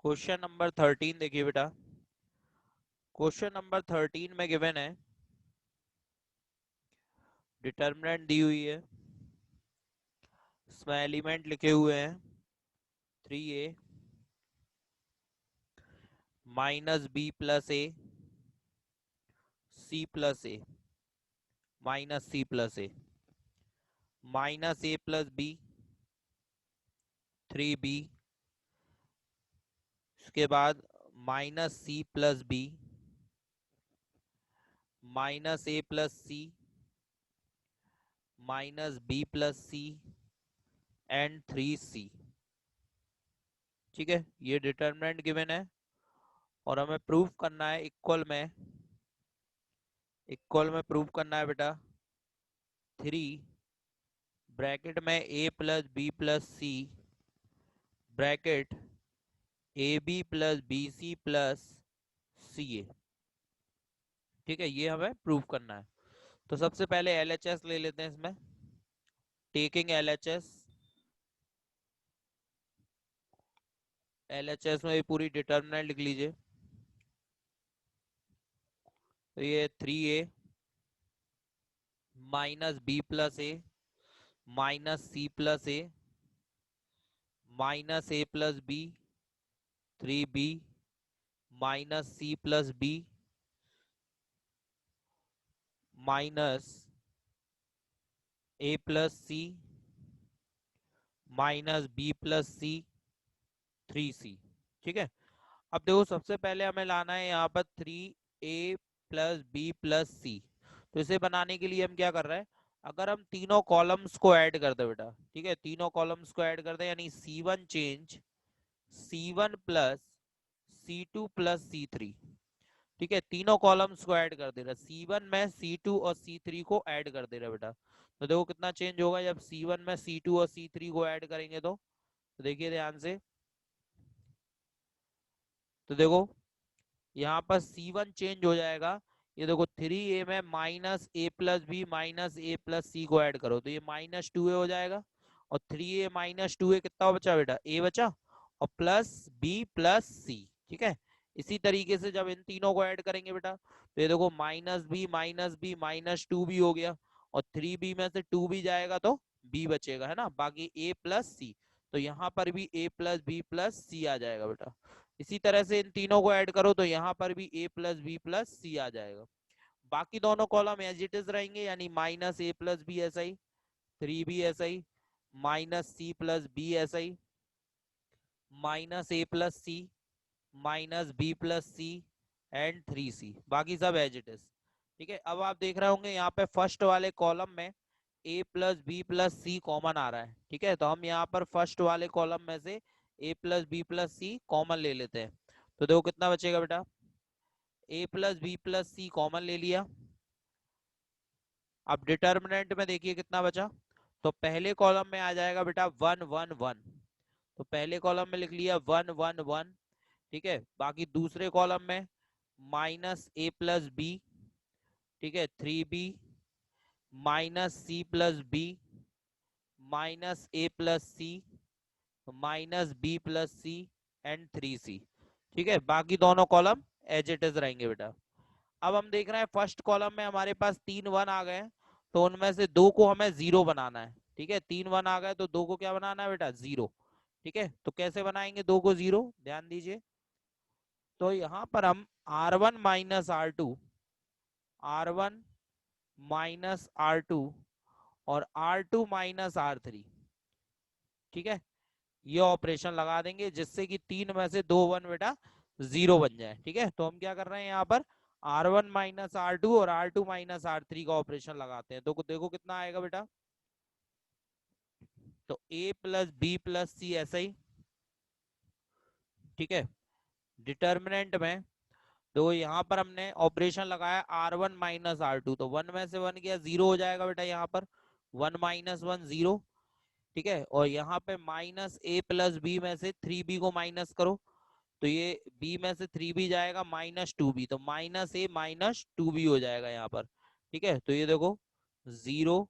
Question number 13 देखिए बेटा। Question number 13 में गिवन है, डिटर्मिनेंट दी हुई है, इसमें एलिमेंट लिखे हुए हैं 3a minus B plus A C plus A minus C plus A minus A plus B 3b, उसके बाद minus C plus B minus A plus C minus B plus C and 3c। ठीक है, ये determinant given है और हमें proof करना है इक्वल में प्रूफ करना है बेटा 3 ब्रैकेट में a plus B plus C bracket A B plus B C plus C A. ठीक है, ये हमें प्रूफ करना है। तो सबसे पहले LHS ले लेते हैं इसमें। टेकिंग LHS में भी पूरी डिटर्मिनेंट लिख लीजिए। तो ये 3a minus B plus A minus C plus A minus A plus B 3b minus C plus B minus A plus C minus B plus C 3c। ठीक है, अब देखो सबसे पहले हमें लाना है यहाँ पर 3a प्लस बी प्लस सी। तो इसे बनाने के लिए हम क्या कर रहे हैं, अगर हम तीनों कॉलम्स को ऐड कर दे बेटा, ठीक है, तीनों कॉलम्स को ऐड कर दे यानी C1 change C1 plus C2 plus C3। ठीक है, तीनों कॉलम्स को ऐड कर दे रहा, C1 में C2 और C3 को ऐड कर दे रहा बेटा। तो देखो कितना चेंज होगा जब C1 में C2 और C3 को ऐड करेंगे। तो देखिए ध्यान से, तो देखो यहाँ पर C1 चेंज हो जाएगा। ये देखो 3a में minus A plus B minus A plus सी को ऐड करो तो ये माइनस 2a हो जाएगा। और 3a माइनस 2a कितना बचा बेटा, a बचा, और प्लस b प्लस सी। ठीक है, इसी तरीके से जब इन तीनों को ऐड करेंगे बेटा तो ये देखो माइनस बी माइनस 2b हो गया, और 3b में से 2b जाएगा तो b बचेगा, है ना, बाकी a प्लस सी। तो यहाँ पर भी a plus B plus C आ जाएगा बेटा। इसी तरह से इन तीनों को ऐड करो तो यहाँ पर भी a plus B plus C आ जाएगा। बाकी दोनों कॉलम एज इट इज रहेंगे यानी minus A plus B S I 3b S I minus C plus B S I minus A plus C minus B plus C and 3c, बाकी सब as it is. ठीक है, अब आप देख रहे होंगे यहाँ पे फर्स्ट वाले कॉलम में a plus B plus C common आ रहा है। ठीक है, तो हम यहाँ पर फर्स्ट वाले कॉलम में से a plus B plus C common ले लेते हैं। तो देखो कितना बचेगा बेटा, a plus B plus C common ले लिया। अब डिटर्मिनेंट में देखिए कितना बचा, तो पहले कॉलम में आ जाएगा बेटा 1 1 1। तो पहले कॉलम में लिख लिया 1 1 1। ठीक है, बाकी दूसरे कॉलम में माइनस ए प्लस बी, ठीक है, 3b minus C plus B minus A plus C minus B plus C and 3c। ठीक है, बाकी दोनों कॉलम एज इट इज रहेंगे बेटा। अब हम देख रहे हैं फर्स्ट कॉलम में हमारे पास 3 1 आ गए हैं, तो उनमें से दो को हमें जीरो बनाना है। ठीक है, 3 1 आ गए तो दो को क्या बनाना है बेटा, जीरो। ठीक है, तो कैसे बनाएंगे दो को जीरो, ध्यान दीजिए। तो यहां पर हम R1 minus R1 minus R2 और R2 माइनस R3, ठीक है, ये ऑपरेशन लगा देंगे जिससे कि तीन में से दो वन बेटा जीरो बन जाए। ठीक है, तो हम क्या कर रहे हैं यहाँ पर R1 माइनस R2 और R2 माइनस R3 का ऑपरेशन लगाते हैं। तो देखो कितना आएगा बेटा, तो a प्लस बी प्लस सी ऐसा ही। ठीक है, डिटर्मिनेंट में तो यहाँ पर हमने ऑपरेशन लगाया R1 माइनस R2, तो वन में से वन गया जीरो हो जाएगा बेटा यहाँ पर, वन माइनस वन जीरो। ठीक है, और यहाँ पे माइनस ए प्लस बी में से 3b को माइनस करो तो ये b में से 3b जाएगा माइनस 2b, तो माइनस ए माइनस 2b हो जाएगा यहाँ पर। ठीक है, तो ये देखो जीरो,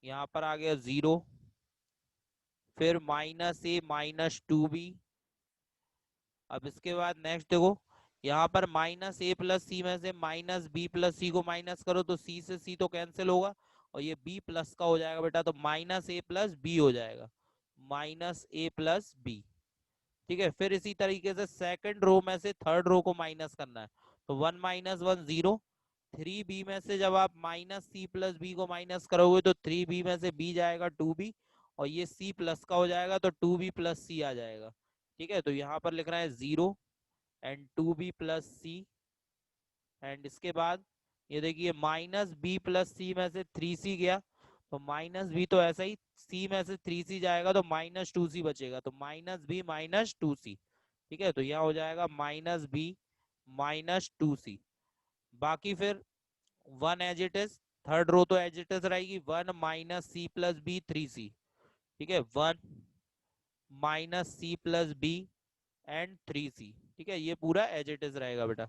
यहाँ पर आ गया जीरो, फिर माइनस ए माइनस 2b अब इसके बाद नेक्स्ट देखो, यहाँ पर माइनस ए प्लस सी में से माइनस बी प्लस सी को माइनस करो तो सी से सी तो कैंसिल होगा और ये बी प्लस का हो जाएगा बेटा, तो माइनस ए प्लस बी हो जाएगा, माइनस ए प्लस बी। ठीक है, फिर इसी तरीके से सेकंड रो में से थर्ड रो को माइनस करना है, तो 1 माइनस 1 0। 3b में से जब आप माइनस सी प्लस बी को माइनस करोगे तो 3b में से b जाएगा 2b, और ये c प्लस का हो जाएगा तो 2b प्लस सी आ जाएगा। ठीक है, तो यहाँ पर लिख रहे हैं 0 and 2b plus C, and इसके बाद ये देखिए माइनस बी प्लस सी में से 3c गया, तो माइनस बी तो ऐसा ही, सी में से 3c जाएगा तो माइनस 2c बचेगा, तो माइनस बी माइनस 2c। ठीक है, तो यहाँ हो जाएगा माइनस बी माइनस 2c। बाकी फिर 1 as it is, third row तो एज इट इज रहेगी, 1 minus C plus B 3c। ठीक है, 1 minus C plus B and 3c। ठीक है, ये पूरा एज इट इज रहेगा बेटा।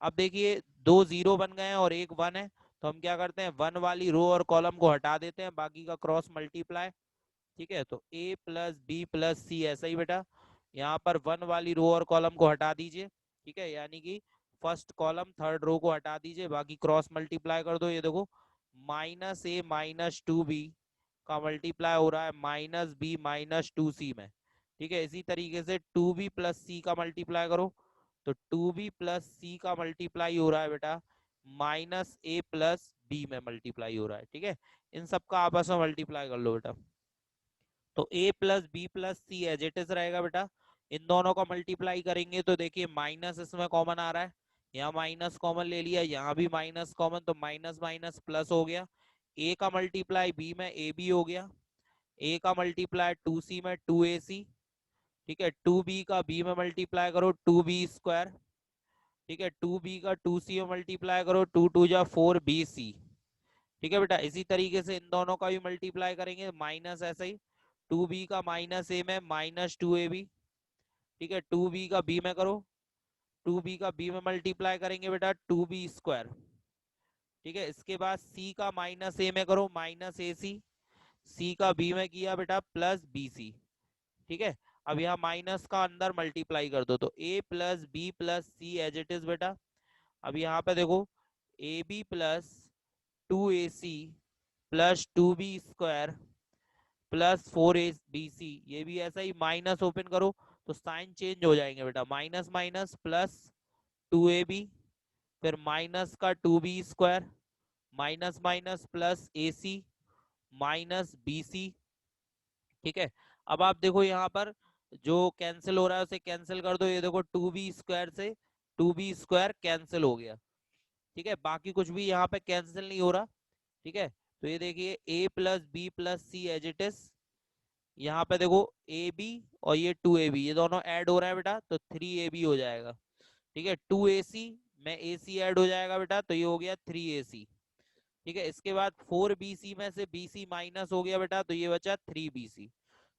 अब देखिए 2 0 बन गए हैं और एक 1 है, तो हम क्या करते हैं, 1 वाली रो और कॉलम को हटा देते हैं, बाकी का क्रॉस मल्टीप्लाई। ठीक है, तो a प्लस बी प्लस सी ऐसा ही बेटा, यहाँ पर 1 वाली रो और कॉलम को हटा दीजिए। ठीक है, यानी कि फर्स्ट कॉलम थर्ड रो को हटा दीजिए, बाकी क्रॉस मल्टीप्लाई कर दो। ये देखो माइनस ए माइनस 2b का मल्टीप्लाई हो रहा है माइनस बी माइनस 2c में। ठीक है, इसी तरीके से 2b प्लस सी का मल्टीप्लाई करो, तो 2b प्लस सी का मल्टीप्लाई हो रहा है बेटा माइनस ए प्लस बी में मल्टीप्लाई हो रहा है। ठीक है, इन सब का आपस में मल्टीप्लाई कर लो बेटा, तो a plus B plus C as it is रहेगा बेटा। इन दोनों का मल्टीप्लाई करेंगे तो देखिए माइनस इसमें कॉमन आ रहा है, यहाँ माइनस कॉमन ले लिया, यहाँ भी माइनस कॉमन, तो माइनस माइनस प्लस हो गया। a का मल्टीप्लाई b में ए बी हो गया, a का मल्टीप्लाई 2c में 2ac। ठीक है, 2b का b में मल्टीप्लाई करो 2b²। ठीक है, 2b का 2c में मल्टीप्लाई करो 2 2 जा 4bc। ठीक है बेटा, इसी तरीके से इन दोनों का भी मल्टीप्लाई करेंगे, माइनस ऐसा ही 2b का माइनस ए में माइनस 2ab। ठीक है, 2b का b में करो, 2b का b में मल्टीप्लाई करेंगे बेटा 2b²। ठीक है, इसके बाद c का माइनस ए में करो माइनस ए सी, सी का b में किया बेटा प्लस बी सी। ठीक है, अब यहाँ माइनस का अंदर मल्टीप्लाई कर दो, तो a plus B plus C as it is बेटा। अब यहाँ पे देखो A B plus 2ac plus 2b² plus 4abc, ये भी ऐसा ही माइनस ओपन करो तो साइन चेंज हो जाएंगे बेटा, माइनस माइनस प्लस 2ab, फिर माइनस का 2b² minus minus plus ac minus bc। ठीक है, अब आप देखो यहाँ पर जो कैंसिल हो रहा है उसे कैंसिल कर दो, ये देखो 2b² से 2b² कैंसिल हो गया। ठीक है, बाकी कुछ भी यहाँ पे कैंसिल नहीं हो रहा। ठीक है, तो ये देखिए a plus B plus C as it is, यहाँ पे देखो ए बी और ये 2ab ये दोनों ऐड हो रहे हैं बेटा, तो 3ab हो जाएगा। ठीक है, 2ac में ac ऐड हो जाएगा बेटा, तो ये हो गया 3ac। ठीक है, इसके बाद 4bc में से bc माइनस हो गया बेटा, तो ये बचा 3bc।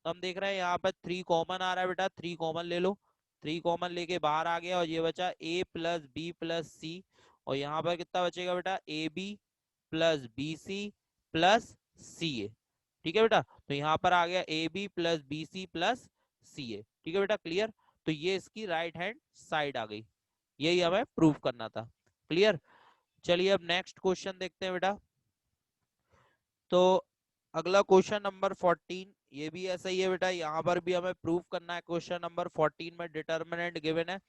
तो हम देख रहे हैं यहाँ पर 3 कॉमन आ रहा है बेटा, 3 कॉमन ले लो, 3 कॉमन लेके बाहर आ गया और ये बचा a plus B plus C, और यहाँ पर कितना बचेगा बेटा A B plus B C plus C A. ठीक है बेटा, तो यहाँ पर आ गया A B plus B C plus C A. ठीक है बेटा, क्लियर। तो ये इसकी राइट हैंड साइड आ गई, यही हमें प्रूव करना था। क्लियर, चलिए अब नेक्स्ट क्वेश्चन देखते हैं बेटा। तो अगला क्वेश्चन नंबर 14, ये भी ऐसा ही है बेटा, यहाँ पर भी हमें प्रूफ करना है। क्वेश्चन नंबर 14 में डिटर्मिनेंट गिवन है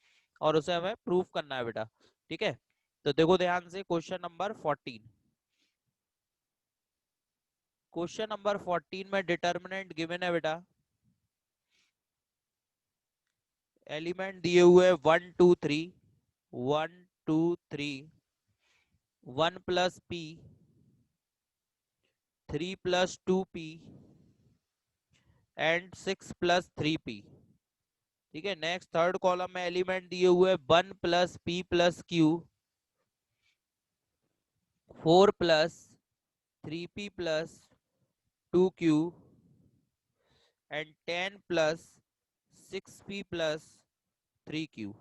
और उसे हमें प्रूफ करना है बेटा। ठीक है, तो देखो ध्यान से क्वेश्चन नंबर 14। क्वेश्चन नंबर 14 में डिटर्मिनेंट गिवन है बेटा, एलिमेंट दिए हुए 1 2 3, 1 2 3, 1 plus P, 3 plus 2p and 6 plus 3p। ठीक है, नेक्स्ट थर्ड कॉलम में एलिमेंट दिए हुए 1 plus p plus Q, 4 plus 3p plus 2q and 10 plus 6p plus 3q।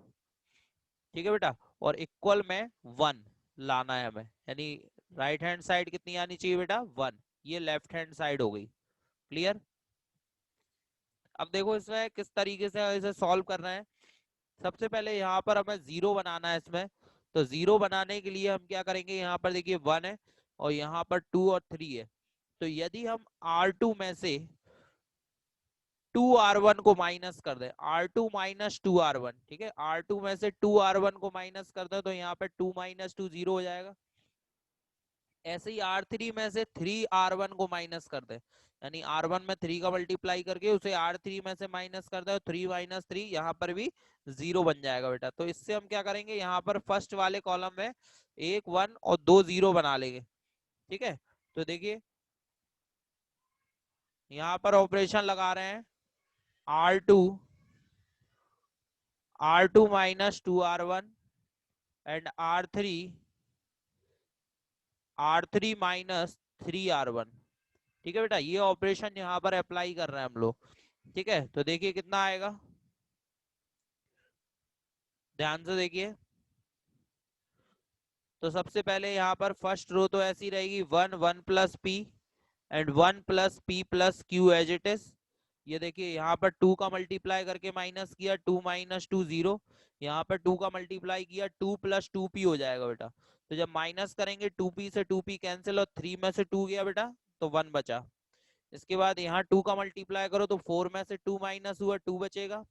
ठीक है बेटा, और इक्वल में 1 लाना है हमें, यानी राइट हैंड साइड कितनी आनी चाहिए बेटा 1, ये लेफ्ट हैंड साइड हो गई। क्लियर। अब देखो इसमें किस तरीके से इसे सॉल्व करना है। सबसे पहले यहाँ पर हमें जीरो बनाना है इसमें, तो जीरो बनाने के लिए हम क्या करेंगे, यहाँ पर देखिए 1 है और यहाँ पर 2 और 3 है। तो यदि हम R2 में से 2R1 को माइनस कर दे, R2 माइनस 2R1, ठीक है, R2 में से 2R1 को माइनस कर दे तो यहाँ पे 2 माइनस 2 0 हो जाएगा। ऐसे ही R3 में से 3R1 को माइनस कर दे, यानी R1 में 3 का मल्टीप्लाई करके उसे R3 में से माइनस कर दे, 3 माइनस 3 यहाँ पर भी 0 बन जाएगा बेटा। तो इससे हम क्या करेंगे, यहाँ पर फर्स्ट वाले कॉलम में 1 1 और 2 0 बना लेंगे, ठीक है। तो देखिए यहाँ पर ऑपरेशन लगा रहे हैं, R2 minus 2R1 and R3 minus 3R1, ठीक है बेटा। ये ऑपरेशन यहाँ पर अप्लाई कर रहे हैं हम लोग, ठीक है। तो देखिए कितना आएगा, ध्यान से देखिए। तो सबसे पहले यहाँ पर फर्स्ट रो तो ऐसी रहेगी 1 1 plus p and 1 plus p plus q as it is. ये देखिए यहाँ पर 2 का मल्टीप्लाई करके माइनस किया, 2 माइनस 2 0। यहाँ पर 2 का मल्टीप्लाई किया, 2 प्लस 2p हो जाएगा बेटा। तो जब माइनस करेंगे 2p से 2p कैंसिल और 3 में से 2 गया बेटा तो 1 बचा। इसके बाद यहाँ 2 का मल्टीप्लाई करो तो 4 में से 2 माइनस हुआ 2 बचेगा,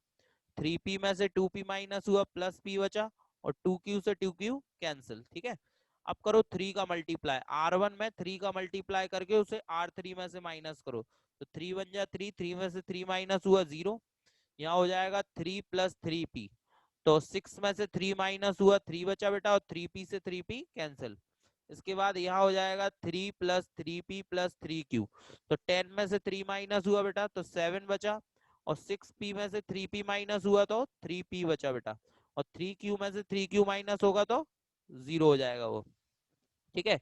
3p में से 2p माइनस हुआ प्लस p बचा, और 2q से 2q कैंसिल, ठीक है। अब करो 3 का मल्टीप्लाई, R1 में 3 का मल्टीप्लाई करके उसे R3 में से माइनस करो, तो 3 बन जा 3, 3 में से 3 माइनस हुआ 0, यहाँ हो जाएगा 3 प्लस 3p। तो 6 में से 3 माइनस हुआ 3 बचा बेटा, और 3p से 3p कैंसिल। इसके बाद यहाँ हो जाएगा 3 प्लस 3p प्लस 3q। तो 10 में से 3 माइनस हुआ बेटा तो 7 बचा, और 6p में से 3p माइनस हुआ तो 3p बचा बेटा, और 3q में से 3q माइनस होगा तो 0 हो जाएगा वो, ठीक है।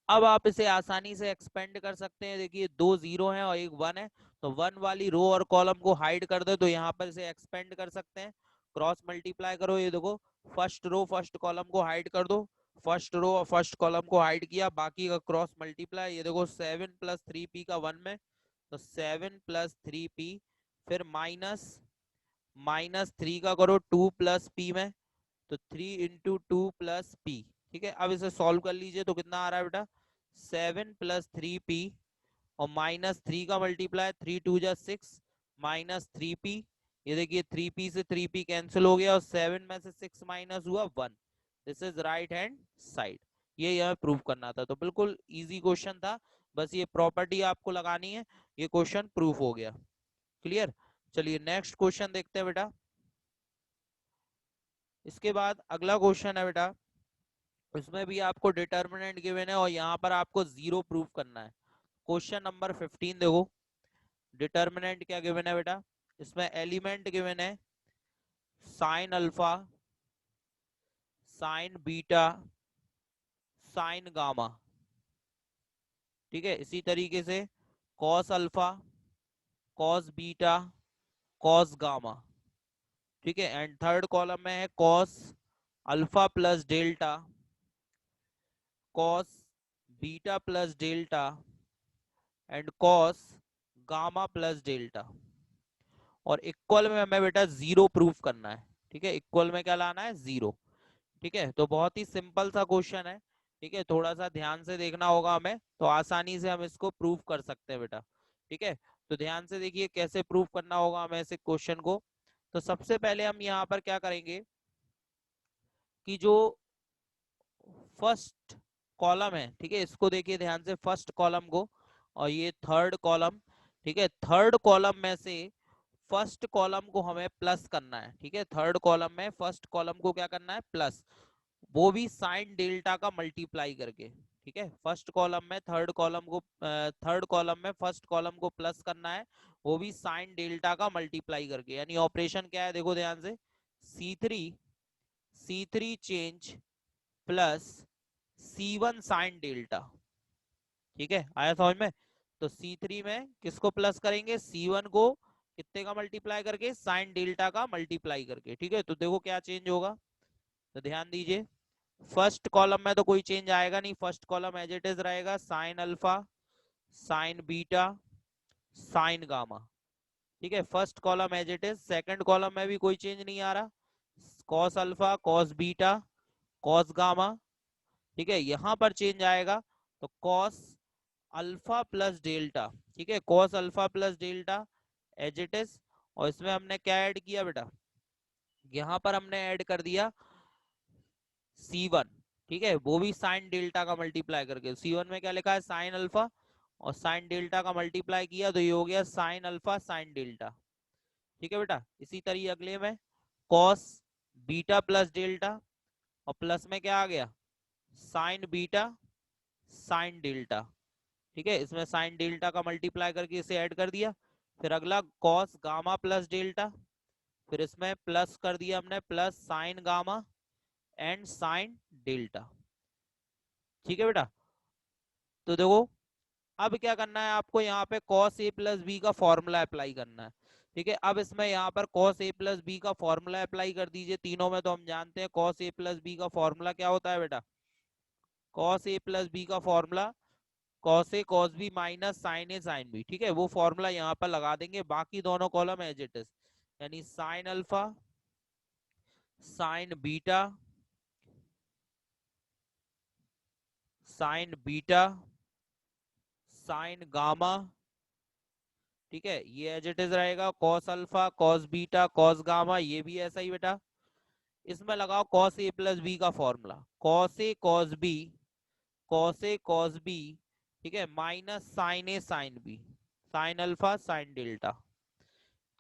अब आप इसे आसानी से एक्सपेंड कर सकते हैं, देखिए 2 0 हैं और एक 1 है, तो 1 वाली रो और कॉलम को हाइड कर दो तो यहाँ पर इसे एक्सपेंड कर सकते हैं। क्रॉस मल्टीप्लाई करो, ये देखो फर्स्ट रो फर्स्ट कॉलम को हाइड कर दो, फर्स्ट रो और फर्स्ट कॉलम को हाइड किया, बाकी का क्रॉस मल्टीप्लाई, ये देखो 7 प्लस 3p का 1 में, तो 7 प्लस 3p, फिर माइनस माइनस 3 का करो 2 प्लस p में, तो 3 इंटू 2 प्लस पी, ठीक है। अब इसे सॉल्व कर लीजिए तो कितना आ रहा है बेटा, 7 प्लस 3p, और माइनस 3 का मल्टीप्लाई, 3 2 जा 6 माइनस 3p, ये देखिए 3p से 3p कैंसिल हो गया, और 7 में से 6 माइनस हुआ 1। This is right hand side. ये यह प्रूव करना था, तो बिल्कुल इजी क्वेश्चन था, बस ये प्रॉपर्टी आपको लगानी है, ये क्वेश्चन प्रूफ हो गया। क्लियर। चलिए नेक्स्ट क्वेश्चन देखते हैं बेटा। इसके बाद अगला क्वेश्चन है बेटा, उसमें भी आपको डिटर्मिनेंट गिवन है और यहाँ पर आपको जीरो प्रूफ करना है। क्वेश्चन नंबर 15 देखो, डिटर्मिनेंट क्या गिवन है बेटा, इसमें एलिमेंट गिवन है sine alpha, sine beta, sine gamma, ठीक है। इसी तरीके से cos alpha, cos beta, cos gamma, ठीक है। एंड थर्ड कॉलम में है cos alpha plus delta, cos beta plus delta, and cos gamma plus delta. और इक्वल में हमें बेटा जीरो प्रूफ करना है, ठीक है। इक्वल में क्या लाना है, जीरो, ठीक है। तो बहुत ही सिंपल सा क्वेश्चन है, ठीक है, थोड़ा सा ध्यान से देखना होगा हमें, तो आसानी से हम इसको प्रूफ कर सकते हैं बेटा, ठीक है। तो ध्यान से देखिए कैसे प्रूफ करना होगा हमें इस क्वेश्चन को। तो सबसे पहले हम यहाँ पर क्या करेंगे कि जो फर्स्ट कॉलम है, ठीक है, इसको देखिए ध्यान से, फर्स्ट कॉलम को, और ये थर्ड कॉलम, ठीक है। थर्ड कॉलम में से फर्स्ट कॉलम को हमें प्लस करना है, ठीक है। थर्ड कॉलम में फर्स्ट कॉलम को क्या करना है, प्लस, वो भी साइन डेल्टा का मल्टीप्लाई करके, ठीक है। फर्स्ट कॉलम में थर्ड कॉलम को, थर्ड कॉलम में फर्स्ट कॉलम को प्लस करना है, वो भी साइन डेल्टा का मल्टीप्लाई करके, यानी ऑपरेशन क्या है देखो ध्यान से, C3 change plus C1 sign delta, ठीक है, आया समझ में। तो C3 में किसको प्लस करेंगे, C1 को कितने का मल्टीप्लाई करके, साइन डेल्टा का मल्टीप्लाई करके, ठीक है। तो देखो क्या चेंज होगा, तो ध्यान दीजिए, फर्स्ट कॉलम में तो कोई चेंज आएगा नहीं, first column as it is रहेगा, sine alpha, sine beta, sine gamma, ठीक है। First column as it is, second column में भी कोई चेंज नहीं आ रहा, cos alpha cos beta cos gamma, ठीक है। यहाँ पर चेंज आएगा तो कॉस अल्फा प्लस डेल्टा, ठीक है, cos alpha plus delta as it is. और इसमें हमने क्या ऐड किया बेटा, यहाँ पर हमने ऐड कर दिया C1, ठीक है, वो भी साइन डेल्टा का मल्टीप्लाई करके। C1 में क्या लिखा है, साइन अल्फा, और साइन डेल्टा का मल्टीप्लाई किया तो ये हो गया साइन अल्फा साइन डेल्टा, ठीक है बेटा। इसी तरीके अगले में कॉस बीटा प्लस डेल्टा, और प्लस में क्या आ गया, साइन बीटा साइन डेल्टा, ठीक है, इसमें साइन डेल्टा का मल्टीप्लाई करके इसे ऐड कर दिया। फिर अगला कॉस गामा प्लस डेल्टा, फिर इसमें प्लस कर दिया हमने plus sign gamma and sign delta, ठीक है बेटा। तो देखो अब क्या करना है आपको, यहाँ पे cos a प्लस बी का फॉर्मूला अप्लाई करना है, ठीक है। अब इसमें यहाँ पर cos a प्लस बी का फॉर्मूला अप्लाई कर दीजिए तीनों में। तो हम जानते हैं cos a प्लस बी का फॉर्मूला क्या होता है बेटा, cos a प्लस बी का formula cos a cos b minus sine a sine b, ठीक है, वो फॉर्मूला यहाँ पर लगा देंगे। बाकी दोनों कॉलम एज इट इज, यानी sine alpha sine beta sine beta sine gamma, ठीक है, ये एज इट इज रहेगा। Cos alpha cos beta cos gamma, ये भी ऐसा ही बेटा। इसमें लगाओ कॉस ए प्लस बी का formula, cos A cos B cos A cos B, ठीक है, minus sine A sine B sine alpha sine delta,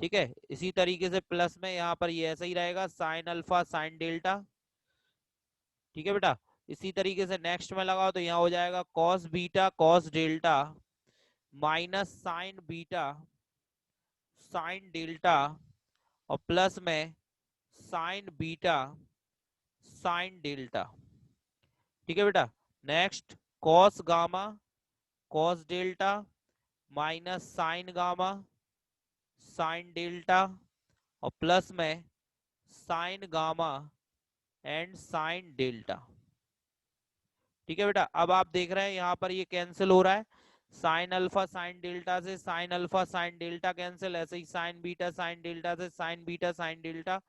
ठीक है। इसी तरीके से प्लस में यहाँ पर ये ऐसा ही रहेगा साइन अल्फा साइन डेल्टा, ठीक है बेटा। इसी तरीके से नेक्स्ट में लगाओ तो यहाँ हो जाएगा cos beta cos delta minus sign beta sine delta, और प्लस में साइन बीटा साइन डेल्टा, ठीक है बेटा। Next cos gamma cos delta minus sign gamma sine delta, और प्लस में sign gamma and sign delta, ठीक है बेटा। अब आप देख रहे हैं यहाँ पर ये कैंसिल हो रहा है, साइन अल्फा साइन डेल्टा से sine alpha sine delta cancel, ऐसे ही साइन बीटा साइन डेल्टा से sine beta sine delta,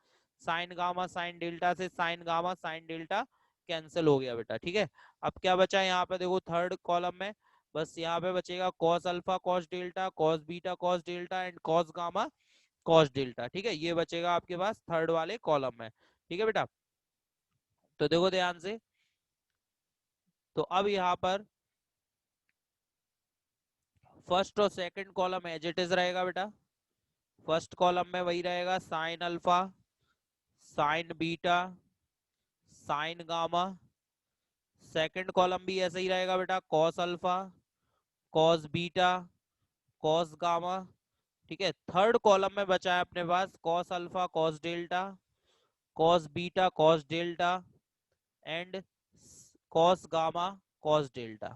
sine gamma sine delta से sine gamma sine delta cancel हो गया बेटा, ठीक है। अब क्या बचा यहाँ पे देखो थर्ड कॉलम में, बस यहाँ पे बचेगा cos alpha cos delta cos beta cos delta and cos gamma cos delta, ठीक है, ये बचेगा आपके पास थर्ड वाले कॉलम में, ठीक है बेटा। तो देखो ध्यान से, तो अब यहाँ पर फर्स्ट और second column as it is रहेगा बेटा। फर्स्ट कॉलम में वही रहेगा sine alpha sine beta sine gamma, second column भी ऐसा ही रहेगा बेटा, cos alpha cos beta cos gamma, ठीक है। थर्ड कॉलम में बचा है अपने पास cos alpha cos delta cos beta cos delta and cos gamma cos delta,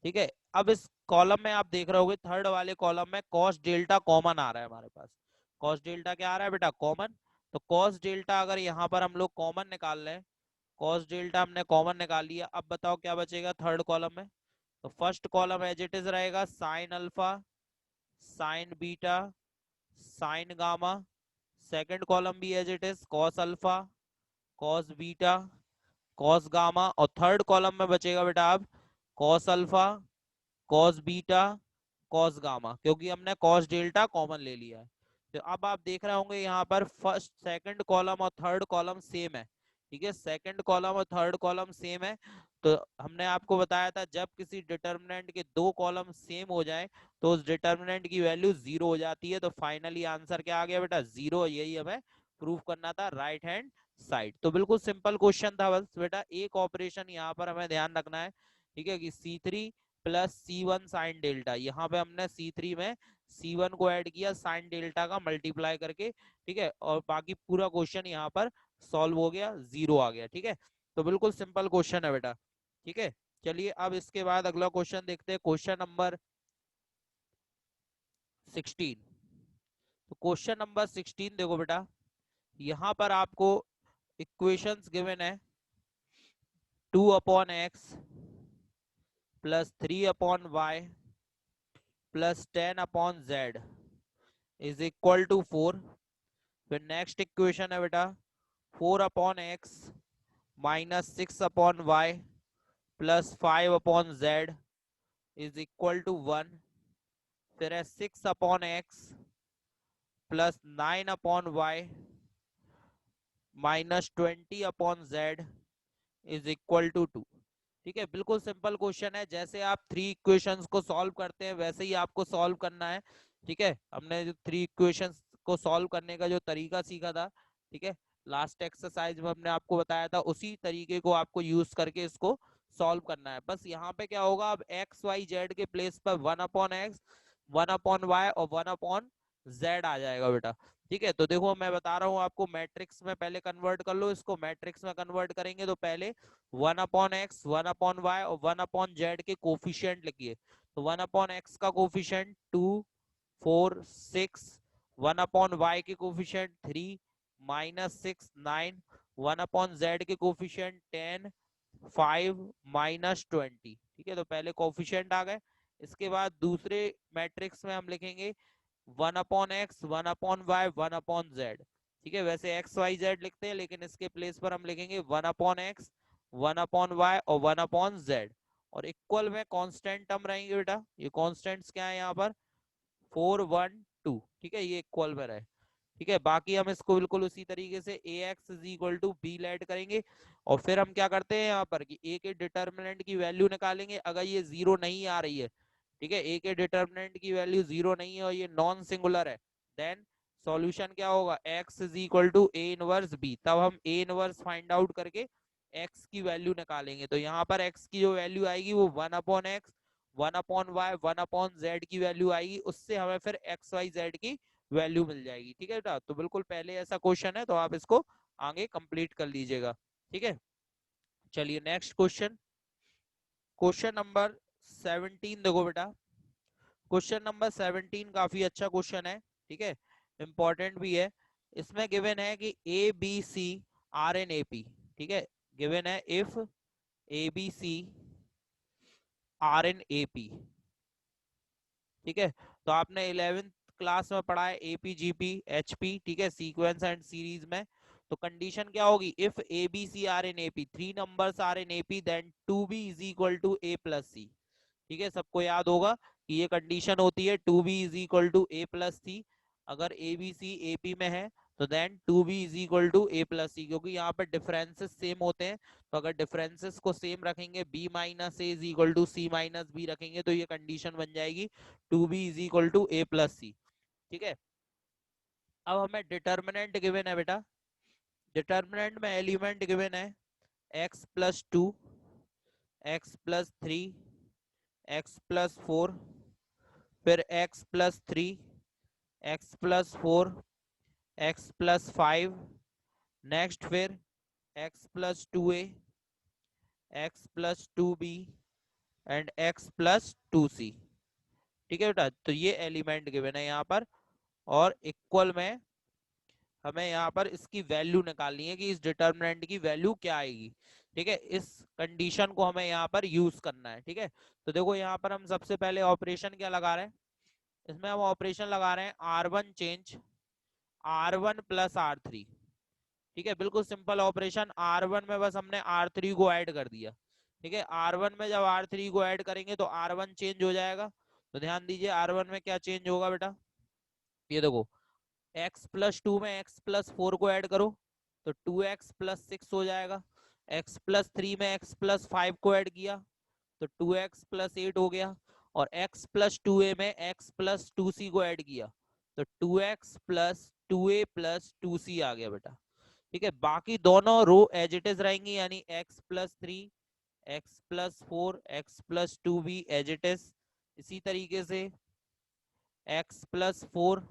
ठीक है। अब इस कॉलम में आप देख रहे होगे थर्ड वाले कॉलम में कॉस डेल्टा कॉमन आ रहा है हमारे पास। कॉस डेल्टा क्या आ रहा है बेटा, कॉमन। तो कॉस डेल्टा अगर यहाँ पर हम लोग कॉमन निकाल रहे हैं, कॉस डेल्टा हमने कॉमन निकाल लिया, अब बताओ क्या बचेगा थर्ड कॉलम में। तो first column as it is रहेगा sine alpha sine beta sine gamma, second column भी as it is cos alpha cos beta cos gamma, और थर्ड कॉलम में बचेगा बेटा अब cos alpha cos beta cos gamma, क्योंकि हमने कॉस डेल्टा कॉमन ले लिया है। तो अब आप देख रहे होंगे यहाँ पर फर्स्ट सेकंड कॉलम और थर्ड कॉलम सेम है, ठीक है, सेकंड कॉलम और थर्ड कॉलम सेम है। तो हमने आपको बताया था जब किसी डिटर्मिनेंट के दो कॉलम सेम हो जाए तो उस डिटर्मिनेंट की वैल्यू जीरो हो जाती है। तो फाइनली आंसर क्या आ गया बेटा, जीरो। यही हमें प्रूव करना था राइट हैंड साइड। तो बिल्कुल सिंपल क्वेश्चन था, बस बेटा एक ऑपरेशन यहाँ पर हमें ध्यान रखना है, ठीक है, कि C3 plus C1 sine delta, यहाँ पे हमने C3 में C1 को ऐड किया साइन डेल्टा का मल्टीप्लाई करके, ठीक है, और बाकी पूरा क्वेश्चन यहाँ पर सॉल्व हो गया, जीरो आ गया, ठीक है। तो बिल्कुल सिंपल क्वेश्चन है बेटा, ठीक है। चलिए अब इसके बाद अगला क्वेश्चन देखते हैं, क्वेश्चन नंबर 16। तो क्वेश्चन नंबर 16 देखो बेटा, यहाँ पर आपको इक्वेशंस गिवन है 2/x plus 3/y plus 10/z is equal to 4। फिर नेक्स्ट इक्वेशन है बेटा 4/x minus 6/y plus 5/z is equal to 1। फिर है 6/x plus 9/y minus 20/z is equal to 2। ठीक है, बिल्कुल सिंपल क्वेश्चन है। जैसे आप थ्री इक्वेशंस को सॉल्व करते हैं वैसे ही आपको सॉल्व करना है। ठीक है, हमने जो थ्री इक्वेशंस को सॉल्व करने का जो तरीका सीखा था, ठीक है, लास्ट एक्सरसाइज में हमने आपको बताया था, उसी तरीके को आपको यूज करके इसको सॉल्व करना है। बस यहाँ पे क्या होगा, अब एक्स वाई जेड के प्लेस पर 1/x 1/y और 1/z आ जाएगा बेटा। ठीक है, तो देखो मैं बता रहा हूँ आपको, मैट्रिक्स में पहले कन्वर्ट कर लो इसको। मैट्रिक्स में कन्वर्ट करेंगे तो पहले 1/x 1/y और 1/z के कोफिशिएंट लिखिए। तो 1/x का कोफिशिएंट 2 4 6, 1/y के कोफिशिएंट 3 -6 9, 1/z के कोफिशिएंट 10 5 -20। ठीक है, तो पहले कोफिशिएंट आ गए। इसके बाद दूसरे मैट्रिक्स में हम लिखेंगे 1/x 1/y 1/z। ठीक है, वैसे एक्स वाई जेड लिखते हैं लेकिन इसके प्लेस पर हम लिखेंगे 1/x 1/y और 1/z। और इक्वल में कांस्टेंट टर्म रहेंगे बेटा। ये कांस्टेंट्स क्या है यहाँ पर, 4 1 2। ठीक है, ये इक्वल में रहे। ठीक है, बाकी हम इसको बिल्कुल उसी तरीके से ax is equal to b let करेंगे। और फिर हम क्या करते हैं यहाँ पर कि a के डिटर्मिनेंट की वैल्यू निकालेंगे। अगर ये जीरो नहीं आ रही है, ठीक है, a के डिटर्मिनेंट की वैल्यू जीरो नहीं है और ये नॉन सिंगुलर है, देन सॉल्यूशन क्या होगा, x is equal to a inverse b। तब हम a इनवर्स फाइंड आउट करके x की वैल्यू निकालेंगे। तो यहाँ पर x की जो वैल्यू आएगी वो 1/x 1/y 1/z की वैल्यू आएगी। उससे हमें फिर एक्स वाई जेड की वैल्यू मिल जाएगी। ठीक है बेटा, तो बिल्कुल पहले ऐसा क्वेश्चन है, तो आप इसको आगे कंप्लीट कर लीजिएगा। ठीक है, चलिए नेक्स्ट क्वेश्चन। क्वेश्चन नंबर 17 देखो बेटा। क्वेश्चन नंबर 17 काफी अच्छा क्वेश्चन है। ठीक है, इंपॉर्टेंट भी है। इसमें गिवन है कि a B C are in A P. ठीक है, गिवन है if A B C are in A P. ठीक है, तो आपने 11th क्लास में पढ़ा है एपीजीपी एचपी। ठीक है, सीक्वेंस एंड सीरीज में। तो कंडीशन क्या होगी, if A B C are in AP, three numbers are in AP, then 2b is equal to A plus C. ठीक है, सबको याद होगा कि ये कंडीशन होती है 2b is equal to A plus C. अगर A B C A P में है तो then 2b is equal to A plus C, क्योंकि यहाँ पर डिफरेंसेस सेम होते हैं। तो अगर डिफरेंसेस को सेम रखेंगे, b minus A is equal to C minus B रखेंगे, तो ये कंडीशन बन जाएगी 2b is equal to A plus C. ठीक है, अब हमें डिटर्मिनेंट गिवन है बेटा। डिटर्मिनेंट में एलिमेंट गिवन है x plus 2, x plus 3, x plus 4, फिर x plus 3, x plus 4, x plus 5, next फिर x plus 2a, x plus 2b and x plus 2c। ठीक है बेटा, तो ये एलिमेंट गिवन है यहाँ पर। और इक्वल में हमें यहाँ पर इसकी वैल्यू निकालनी है कि इस डिटर्मिनेंट की वैल्यू क्या आएगी। ठीक है, इस कंडीशन को हमें यहाँ पर यूज करना है। ठीक है, तो देखो यहाँ पर हम सबसे पहले ऑपरेशन क्या लगा रहे हैं, इसमें हम ऑपरेशन लगा रहे हैं R1 change R1 plus R3। ठीक है, बिल्कुल सिंपल ऑपरेशन। R1 में बस हमने R3 को ऐड कर दिया। ठीक है, R1 में जब R3 को ऐड करेंगे तो R1 चेंज हो जाएगा। तो ध्यान दीजिए R1 में क्या चेंज होगा बेटा, ये देखो, x प्लस 2 में x प्लस 4 को ऐड करो तो 2x प्लस 6 हो जाएगा। x प्लस 3 में x प्लस 5 को ऐड किया तो 2x प्लस 8 हो गया। और x प्लस 2a में x प्लस 2c को ऐड किया तो 2x plus 2a plus 2c आ गया बेटा। ठीक है, बाकी दोनों रो एज इट इज रहेंगी, यानी x plus 3, x plus 4, x plus 2 भी एज इट इज। इसी तरीके से x plus 4,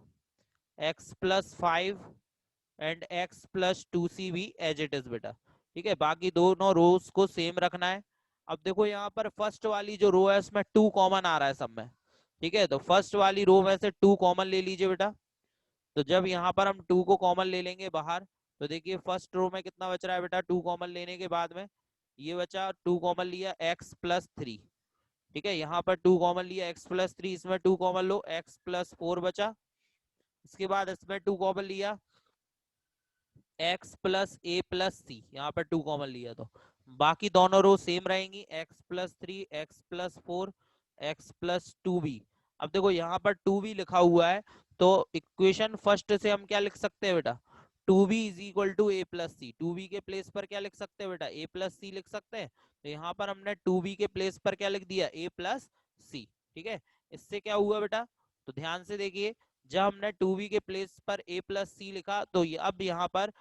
x plus 5 and x plus 2c भी एज इट इज बेटा। ठीक है, बाकी दोनों रोज को सेम रखना है। अब देखो यहाँ पर फर्स्ट वाली जो रो है उसमें 2 कॉमन आ रहा है सब में। ठीक है, तो फर्स्ट वाली रो में से 2 कॉमन ले लीजिए बेटा। तो जब यहाँ पर हम 2 को कॉमन ले लेंगे बाहर, तो देखिए फर्स्ट रो में कितना बच रहा है बेटा, 2 कॉमन लेने के बाद में ये बचा, 2 कॉमन लिया x प्लस 3। ठीक है, यहाँ पर 2 कॉमन लिया x प्लस 3, इसमें 2 कॉमन लो, x प्लस 4 बचा। इसके बाद इसमें 2 कॉमन लिया x प्लस ए प्लस सी, यहाँ पर 2 कॉमन लिया तो बाकी दोनों रो सेम रहेंगी, x plus 3, x plus 4, x plus 2b। अब देखो यहाँ पर 2b लिखा हुआ है, तो इक्वेशन फर्स्ट से हम क्या लिख सकते हैं बेटा, 2b is equal to A plus c. 2b के प्लेस पर क्या लिख सकते हैं बेटा, a प्लस सी लिख सकते हैं। तो यहाँ पर हमने 2b के प्लेस पर क्या लिख दिया, a प्लस सी। ठीक है, इससे क्या हुआ बेटा, तो ध्यान से देखिए, जब हमने 2b के प्लेस पर a प्लस सी लिखा, तो अब यहाँ पर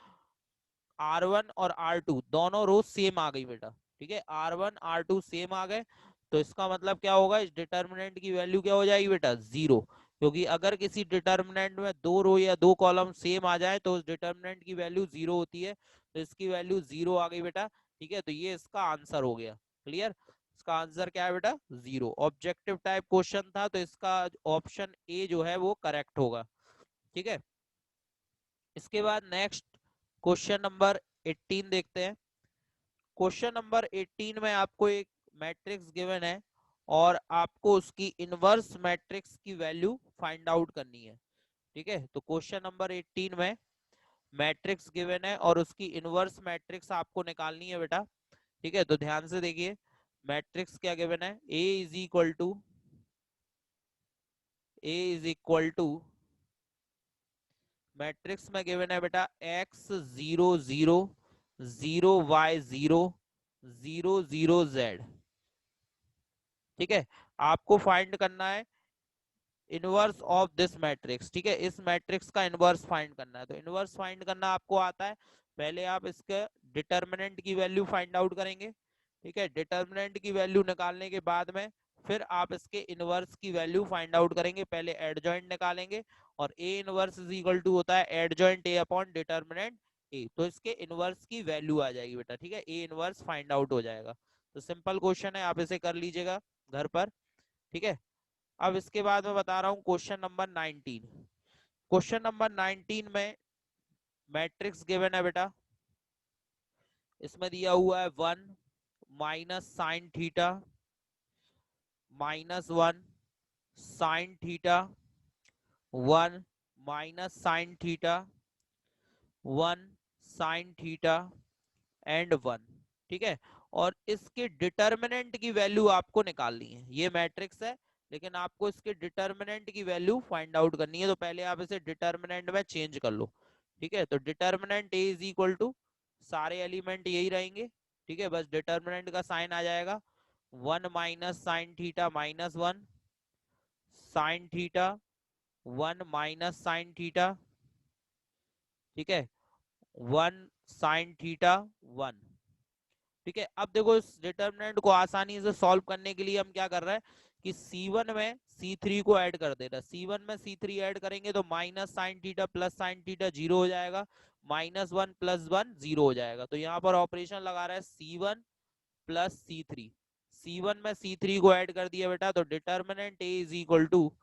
R1 और R2 दोनों रो सेम आ गई बेटा। ठीक है, R1 R2 सेम आ गए, तो इसका मतलब क्या होगा, इस डिटर्मिनेंट की वैल्यू क्या हो जाएगी बेटा, जीरो। क्योंकि अगर किसी डिटर्मिनेंट में दो रो या दो कॉलम सेम आ जाए तो उस डिटर्मिनेंट की वैल्यू जीरो होती है, तो इसकी वैल्यू जीरो आ गई बेटा। ठीक है, तो ये इसका आंसर हो गया। क्लियर, इसका आंसर क्या है बेटा, जीरो। ऑब्जेक्टिव टाइप क्वेश्चन था, तो इसका ऑप्शन ए जो है वो करेक्ट होगा। ठीक है, इसके बाद नेक्स्ट क्वेश्चन नंबर 18 देखते हैं। क्वेश्चन नंबर 18 में आपको एक मैट्रिक्स गिवन है और आपको उसकी इनवर्स मैट्रिक्स की वैल्यू फाइंड आउट करनी है। ठीक है, तो क्वेश्चन नंबर 18 में मैट्रिक्स गिवन है और उसकी इनवर्स मैट्रिक्स आपको निकालनी है बेटा। ठीक है, तो ध्यान से देखिए, मैट्रिक्स क्या गिवन है, ए इज इक्वल टू मैट्रिक्स में गिवन है बेटा x 0 0 0 y 0 0 0 z। ठीक है, आपको फाइंड करना है इनवर्स ऑफ दिस मैट्रिक्स। ठीक है, इस मैट्रिक्स का इनवर्स फाइंड करना है। तो इनवर्स फाइंड करना आपको आता है, पहले आप इसके डिटर्मिनेंट की वैल्यू फाइंड आउट करेंगे। ठीक है, डिटर्मिनेंट की वैल्यू निकालने के बाद में फिर आप इसके इनवर्स की वैल्यू फाइंड आउट करेंगे। पहले एडजॉइंट निकालेंगे, और a inverse is equal to होता है adjoint a upon determinant a, तो इसके इनवर्स की वैल्यू आ जाएगी बेटा। ठीक है, ए इनवर्स फाइंड आउट हो जाएगा। तो सिंपल क्वेश्चन है, आप इसे कर लीजिएगा घर पर। ठीक है, अब इसके बाद मैं बता रहा हूँ क्वेश्चन नंबर 19। क्वेश्चन नंबर 19 में मैट्रिक्स गिवन है बेटा, इसमें दिया हुआ है 1 minus sine theta minus 1 sine theta 1 minus sine theta 1 sine theta and 1। ठीक है, और इसके डिटर्मिनेंट की वैल्यू आपको निकालनी है। ये मैट्रिक्स है, लेकिन आपको इसके डिटर्मिनेंट की वैल्यू फाइंड आउट करनी है। तो पहले आप इसे डिटर्मिनेंट में चेंज कर लो। ठीक है, तो determinant a is equal to, सारे एलिमेंट यही रहेंगे। ठीक है, बस डिटर्मिनेंट का साइन आ जाएगा 1 minus sine theta minus 1 sine theta 1 minus sine theta. ठीक है, 1 साइन थीटा 1। ठीक है, अब देखो इस डिटर्मिनेंट को आसानी से सॉल्व करने के लिए हम क्या कर रहे हैं कि C1 में C3 को ऐड कर दे रहे हैं। C1 में C3 ऐड करेंगे तो minus sine theta plus sine theta zero हो जाएगा, माइनस 1 प्लस 1 जीरो हो जाएगा। तो यहाँ पर ऑपरेशन लगा रहा है C1 प्लस C3। C1 में C3 को ऐड कर दिया बेटा, तो determinant A is equal to,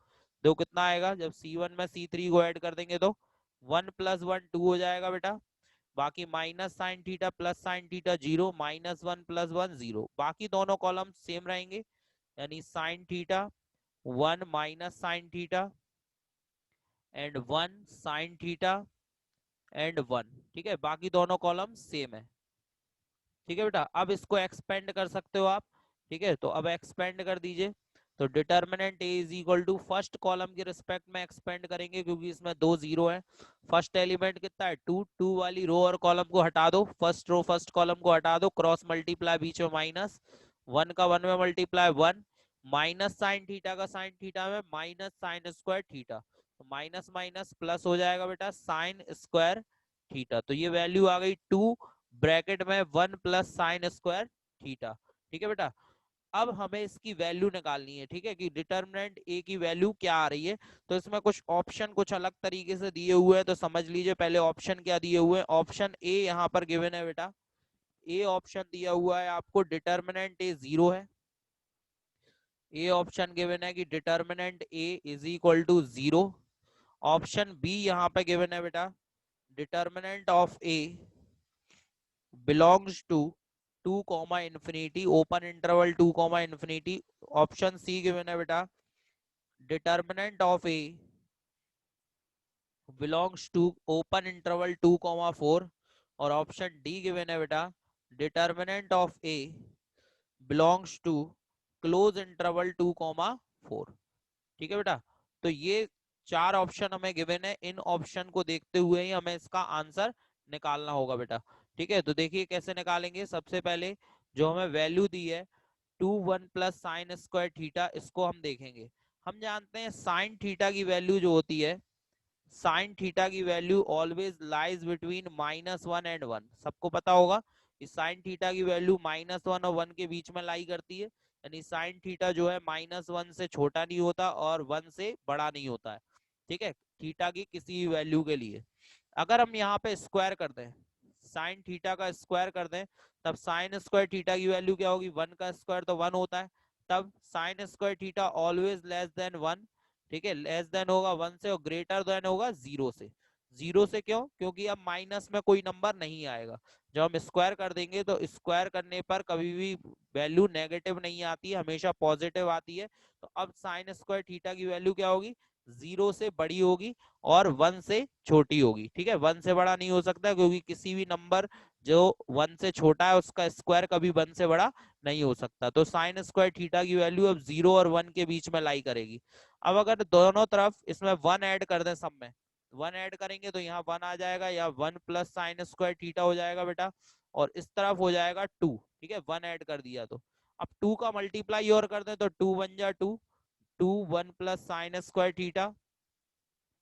देखो कितना आएगा, जब C1 में C3 को ऐड कर देंगे तो 1 प्लस 1 2 हो जाएगा बेटा। बाकी minus sine theta plus sine theta zero, minus 1 plus 1 zero, बाकी दोनों कॉलम सेम रहेंगे। यानी sine theta 1 minus sine theta and 1 sine theta and 1। ठीक है, बाकी दोनों कॉलम सेम है। ठीक है बेटा, अब इसको एक्सपेंड कर सकते हो आप। ठीक है, तो अब एक्सपेंड कर दीजिए। तो determinant a is equal to, first column के रिस्पेक्ट में एक्सपेंड करेंगे क्योंकि इसमें दो जीरो है। फर्स्ट एलिमेंट कितना है 2, 2 वाली रो और कॉलम को हटा दो, फर्स्ट रो फर्स्ट कॉलम को हटा दो, क्रॉस मल्टीप्लाई बीच में माइनस, 1 का 1 में मल्टीप्लाई 1, माइनस साइन थीटा का साइन थीटा में माइनस साइन स्क्वायर थीटा, तो माइनस माइनस प्लस हो जाएगा बेटा साइन स्क्वायर थीटा। तो ये वैल्यू आ गई 2 ब्रैकेट में 1 प्लस साइन स्क्वायर थीटा। ठीक है बेटा, अब हमें इसकी वैल्यू निकालनी है। ठीक है, कि डिटर्मिनेंट ए की वैल्यू क्या आ रही है। तो इसमें कुछ ऑप्शन कुछ अलग तरीके से दिए हुए हैं, तो समझ लीजिए पहले ऑप्शन क्या दिए हुए हैं। ऑप्शन ए यहाँ पर गिवन है बेटा, ए ऑप्शन दिया हुआ है आपको डिटर्मिनेंट ए जीरो है। ए ऑप्शन गिवन है कि determinant a is equal to zero. Option b यहाँ पे गिवन है बेटा, determinant of a belongs to 2 comma infinity open interval 2 comma infinity। Option c given है बेटा, determinant of a belongs to open interval 2 comma 4। और option D given है बेटा, determinant of a belongs to close interval 2,4। ठीक है बेटा, तो ये चार ऑप्शन हमें गिवन है, इन ऑप्शन को देखते हुए ही हमें इसका आंसर निकालना होगा बेटा। ठीक है, तो देखिए कैसे निकालेंगे। सबसे पहले जो हमें वैल्यू दी है 2 1 प्लस साइन स्क्वायर थीटा, इसको हम देखेंगे। हम जानते हैं साइन थीटा की वैल्यू जो होती है, साइन थीटा की value always lies between -1 and 1। सबको पता होगा कि साइन थीटा की वैल्यू -1 और 1 के बीच में लाई करती है, यानी साइन थीटा जो है -1 से छोटा नहीं होता और 1 से बड़ा नहीं होता है। ठीक है, थीटा की किसी भी वैल्यू के लिए अगर हम यहाँ पे स्क्वायर कर दें, साइन थीटा का स्क्वायर कर दें, तब साइन स्क्वायर थीटा की वैल्यू क्या होगी, 1 का स्क्वायर तो 1 होता है, तब sine square theta always less than 1। ठीक है, लेस देन होगा 1 से और ग्रेटर देन होगा 0 से। 0 से क्यों, क्योंकि अब माइनस में कोई नंबर नहीं आएगा। जब हम स्क्वायर कर देंगे तो स्क्वायर करने पर कभी भी वैल्यू नेगेटिव नहीं आती है, हमेशा पॉजिटिव आती है। तो अब साइन स्क्वायर थीटा की वैल्यू क्या होगी, 0 से बड़ी होगी और 1 से छोटी होगी। ठीक है, 1 से बड़ा नहीं हो सकता, क्योंकि किसी भी नंबर जो 1 से छोटा है उसका स्क्वायर कभी 1 से बड़ा नहीं हो सकता। तो साइन स्क्वायर थीटा की वैल्यू अब 0 और 1 के बीच में लाई करेगी। अब अगर दोनों तरफ इसमें 1 ऐड कर दें, सब में 1 ऐड करेंगे तो यहाँ 1 आ जाएगा, या 1 प्लस साइन स्क्वायर थीटा हो जाएगा बेटा, और इस तरफ हो जाएगा 2। ठीक है, 1 ऐड कर दिया तो अब 2 का मल्टीप्लाई और कर दें तो 2 1 जा 2, 2 1 प्लस साइन स्क्वायर थीटा।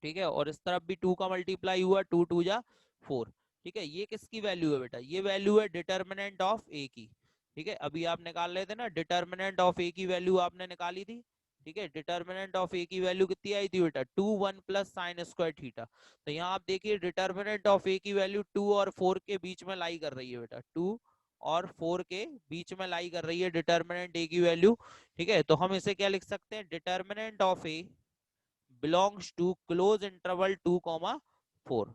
ठीक है, और इस तरफ भी 2 का मल्टीप्लाई हुआ, 2 2 जा 4। ठीक है, ये किसकी वैल्यू है बेटा, ये वैल्यू है डिटर्मिनेंट ऑफ ए की। ठीक है, अभी आप निकाल रहे थे ना, डिटर्मिनेंट ऑफ ए की वैल्यू आपने निकाली थी। ठीक है, डिटर्मिनेंट ऑफ ए की वैल्यू कितनी आई थी बेटा, 2 1 प्लस साइन स्क्वायर थीटा। तो यहाँ आप देखिए डिटर्मिनेंट ऑफ ए की वैल्यू 2 और 4 के बीच में लाई कर रही है बेटा, 2 और 4 के बीच में लाई कर रही है डिटर्मिनेंट ए की वैल्यू। ठीक है, तो हम इसे क्या लिख सकते हैं, determinant of a belongs to close interval 2,4।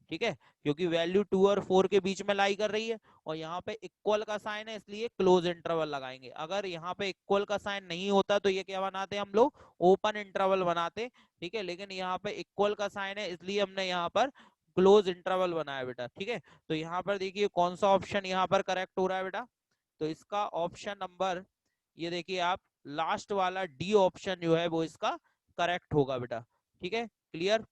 ठीक है, क्योंकि वैल्यू 2 और 4 के बीच में लाई कर रही है, और यहाँ पे इक्वल का साइन है इसलिए क्लोज इंटरवल लगाएंगे। अगर यहाँ पे इक्वल का साइन नहीं होता तो ये क्या बनाते हम लोग, ओपन इंटरवल बनाते। ठीक है, लेकिन यहाँ पे इक्वल का साइन है इसलिए हमने यहाँ पर क्लोज इंटरवल बनाया बेटा। ठीक है, तो यहाँ पर देखिए कौन सा ऑप्शन यहाँ पर करेक्ट हो रहा है बेटा, तो इसका ऑप्शन नंबर, ये देखिए आप, लास्ट वाला डी ऑप्शन जो है वो इसका करेक्ट होगा बेटा। ठीक है, क्लियर।